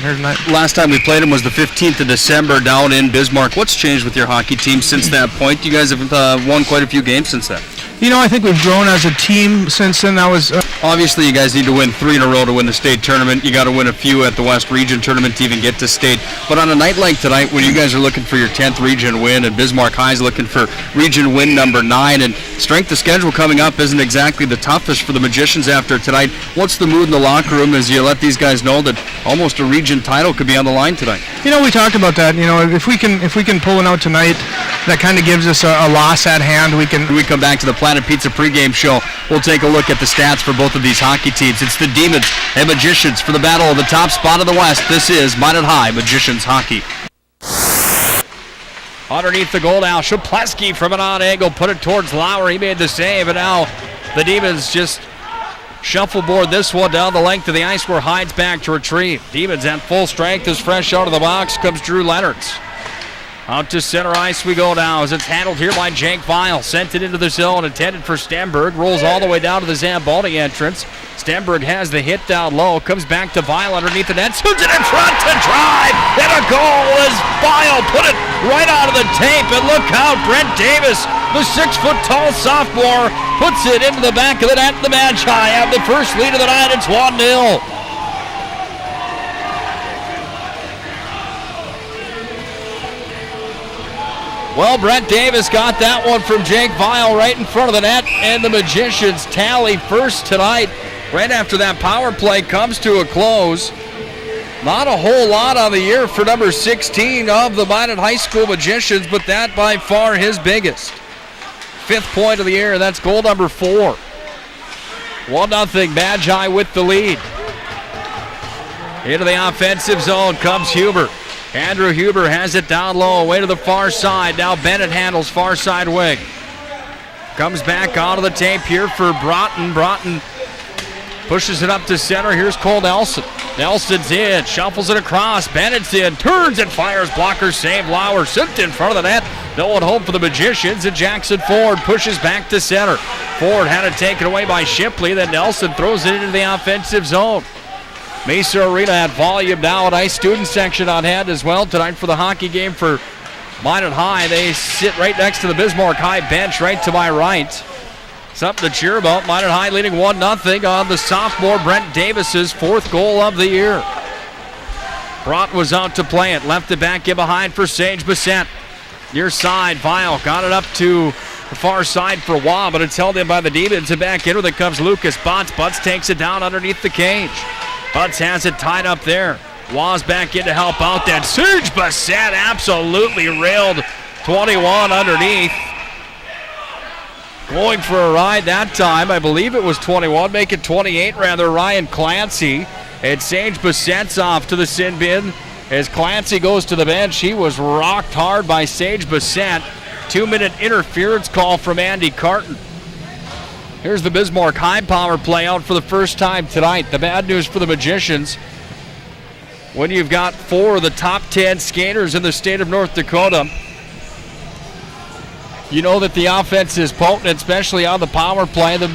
here tonight. Last time we played them was the 15th of December down in Bismarck. What's changed with your hockey team since that point? You guys have won quite a few games since then. You know, I think we've grown as a team since then. That was obviously you guys need to win 3 in a row to win the state tournament. You got to win a few at the West Region tournament to even get to state. But on a night like tonight, when you guys are looking for your 10th region win and Bismarck High is looking for region win number 9, and strength of schedule coming up isn't exactly the toughest for the Magicians after tonight. What's the mood in the locker room as you let these guys know that almost a region title could be on the line tonight? You know, we talked about that. You know, if we can pull one out tonight, that kind of gives us a loss at hand. When we come back to the Planet Pizza pregame show, we'll take a look at the stats for both of these hockey teams. It's the Demons and Magicians for the battle of the top spot of the West. This is Minot High Magicians hockey. Underneath the goal now, Shapleski from an odd angle, put it towards Lauer. He made the save, and now the Demons just shuffleboard this one down the length of the ice where Hyde's back to retrieve. Demons at full strength is fresh out of the box. Comes Drew Leonards. Out to center ice we go now as it's handled here by Jake Weil. Sent it into the zone, intended for Stenberg. Rolls all the way down to the Zamboni entrance. Stenberg has the hit down low. Comes back to Weil underneath the net. Swings it in front to drive. And a goal as Weil put it right out of the tape. And look out, Brent Davis, the 6-foot-tall sophomore, puts it into the back of the net. The Magi have the first lead of the night. It's 1-0. Well, Brent Davis got that one from Jake Weil right in front of the net, and the Magicians tally first tonight. Right after that power play comes to a close. Not a whole lot on the year for number 16 of the Minot High School Magicians, but that by far his biggest. 5th point of the year, that's goal number 4. 1-0 Magi with the lead. Into the offensive zone comes Huber. Andrew Huber has it down low, away to the far side. Now Bennett handles far side wing. Comes back onto the tape here for Broughton. Broughton pushes it up to center. Here's Cole Nelson. Nelson's in, shuffles it across. Bennett's in, turns and fires. Blocker save. Lauer sent in front of the net. No one home for the Magicians, and Jackson Ford pushes back to center. Ford had it taken away by Shipley. Then Nelson throws it into the offensive zone. Mesa Arena at volume now. A nice student section on hand as well tonight for the hockey game for Minot High. They sit right next to the Bismarck High bench right to my right. Something to cheer about. Minot High leading 1-0 on the sophomore Brent Davis's 4th goal of the year. Broughton was out to play it. Left it back in behind for Sage Bissett. Near side, Weil got it up to the far side for Waugh, but it's held in by the Demons. And back in with it comes Lucas Butts. Butts takes it down underneath the cage. Butts has it tied up there. Waugh's back in to help out. That Serge Bissett absolutely railed 21 underneath. Going for a ride that time. I believe it was 21. Make it 28 rather. Ryan Clancy. And Sage Bissett's off to the sin bin. As Clancy goes to the bench, he was rocked hard by Sage Bissett. 2-minute interference call from Andy Carton. Here's the Bismarck High power play out for the first time tonight. The bad news for the Magicians, when you've got 4 of the top 10 skaters in the state of North Dakota, you know that the offense is potent, especially on the power play. The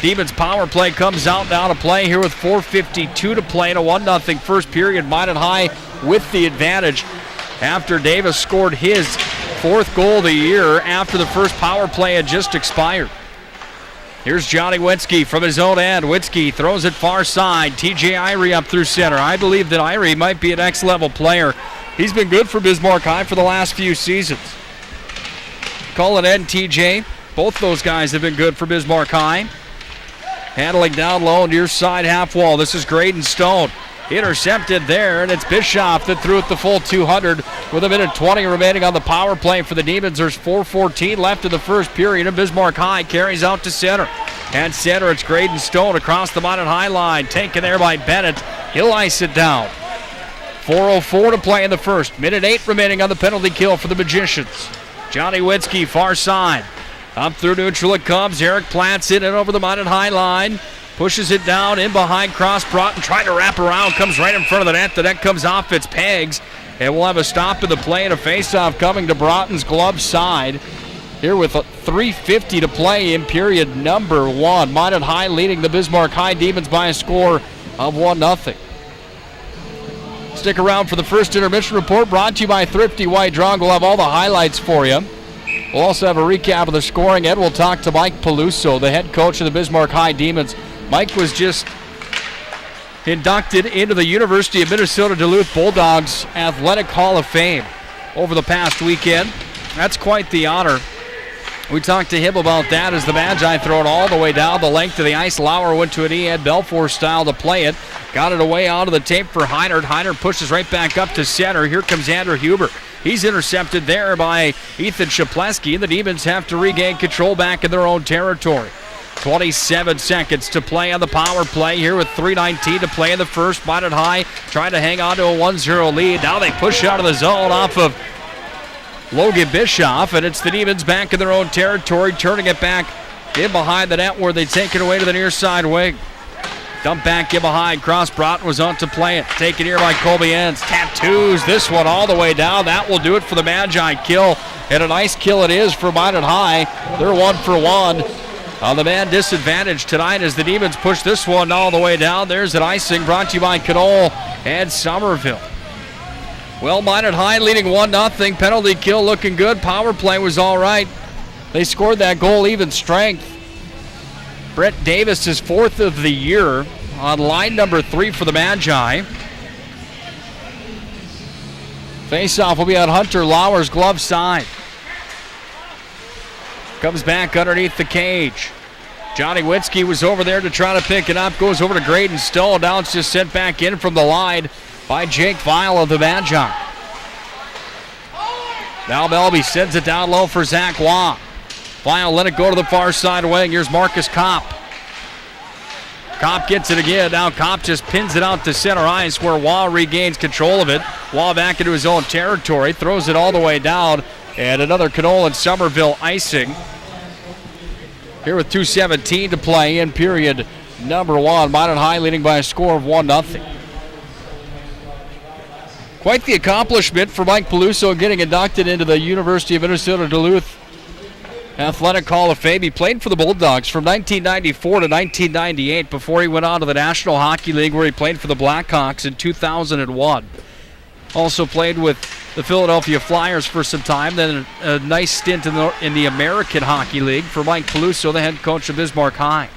Demons power play comes out now to play here with 4:52 to play in a 1-0 first period. Minot High with the advantage after Davis scored his 4th goal of the year after the first power play had just expired. Here's Johnny Witzke from his own end. Witzke throws it far side. TJ Irie up through center. I believe that Irie might be an X-level player. He's been good for Bismarck High for the last few seasons. Call it end, TJ. Both those guys have been good for Bismarck High. Handling down low near side half wall. This is Graydon Stone. Intercepted there, and it's Bischoff that threw it the full 200 with 1:20 remaining on the power play for the Demons. There's 4:14 left in the first period, and Bismarck High carries out to center. At center, it's Graydon Stone across the Minot High line, taken there by Bennett. He'll ice it down. 4:04 to play in the first. 1:08 remaining on the penalty kill for the Magicians. Johnny Witzke, far side. Up through neutral it comes. Eric Platts in and over the Minot High line. Pushes it down in behind cross. Broughton trying to wrap around. Comes right in front of the net. The net comes off its pegs. And we'll have a stop in the play and a face-off coming to Broughton's glove side. Here with 3:50 to play in period number 1. Minot High leading the Bismarck High Demons by a score of 1-0. Stick around for the first intermission report brought to you by Thrifty White Drug. We'll have all the highlights for you. We'll also have a recap of the scoring. Ed will talk to Mike Peluso, the head coach of the Bismarck High Demons. Mike was just inducted into the University of Minnesota Duluth Bulldogs Athletic Hall of Fame over the past weekend. That's quite the honor. We talked to him about that as the Magi throw it all the way down the length of the ice. Lauer went to an Ed Belfour style to play it. Got it away onto the tape for Heinert. Heinert pushes right back up to center. Here comes Andrew HULBERG. He's intercepted there by Ethan Shapleski, and the Demons have to regain control back in their own territory. 27 seconds to play on the power play here with 3:19 to play in the first. Minot High trying to hang on to a 1-0 lead. Now they push out of the zone off of Logan Bischoff, and it's the Demons back in their own territory, turning it back in behind the net where they take it away to the near side wing. Dump back in behind. Cross Broughton was on to play it. Taken here by Colby Enns. Tattoos this one all the way down. That will do it for the Magi kill. And a nice kill it is for Minot High. They're 1 for 1 on the man disadvantage tonight as the Demons push this one all the way down. There's an icing brought to you by Knoll and Somerville. Well, Minot High leading 1-0. Penalty kill looking good. Power play was all right. They scored that goal even strength. Brett Davis, his 4th of the year, on line number 3 for the Magi. Face-off will be on Hunter Lauer's glove side. Comes back underneath the cage. Johnny Witzke was over there to try to pick it up. Goes over to Graydon Stoll. Now it's just sent back in from the line by Jake Weil of the Magi. Now Melby sends it down low for Zach Waugh. Weil let it go to the far side wing. Here's Marcus Kopp. Kopp gets it again. Now Kopp just pins it out to center ice where Waugh regains control of it. Waugh back into his own territory. Throws it all the way down. And another Knoll and Somerville icing. Here with 2:17 to play in period number 1. Minot High leading by a score of 1-0. Quite the accomplishment for Mike Peluso getting inducted into the University of Minnesota Duluth Athletic Hall of Fame. He played for the Bulldogs from 1994 to 1998 before he went on to the National Hockey League where he played for the Blackhawks in 2001. Also played with the Philadelphia Flyers for some time, then a nice stint in the American Hockey League for Mike Peluso, the head coach of Bismarck High.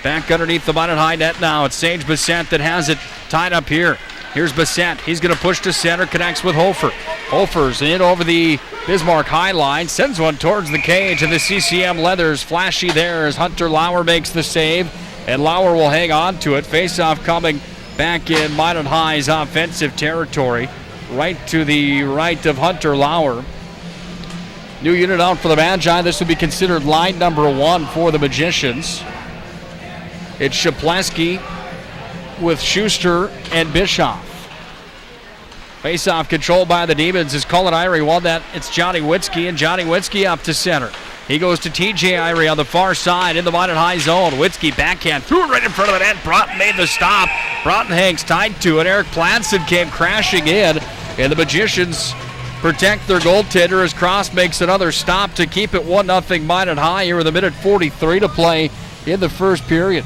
Back underneath the Minot High net now. It's Sage Bissett that has it tied up here. Here's Bissett. He's going to push to center, connects with Hofer. Hofer's in over the Bismarck High line, sends one towards the cage, and the CCM Leathers flashy there as Hunter Lauer makes the save, and Lauer will hang on to it. Face-off coming back in Minot High's offensive territory, right to the right of Hunter Lauer. New unit out for the Magi. This would be considered line number 1 for the Magicians. It's Shapleski with Schuster and Bischoff. Face-off controlled by the Demons as Cullen Irie won that. It's Johnny Witzke, and Johnny Witzke up to center. He goes to TJ Irie on the far side in the Minot High zone. Witzke backhand, threw it right in front of the net. Broughton made the stop. Broughton hangs tight to it. Eric Planson came crashing in, and the Magicians protect their goaltender as Cross makes another stop to keep it 1-0 Minot High here with a minute 43 to play in the first period.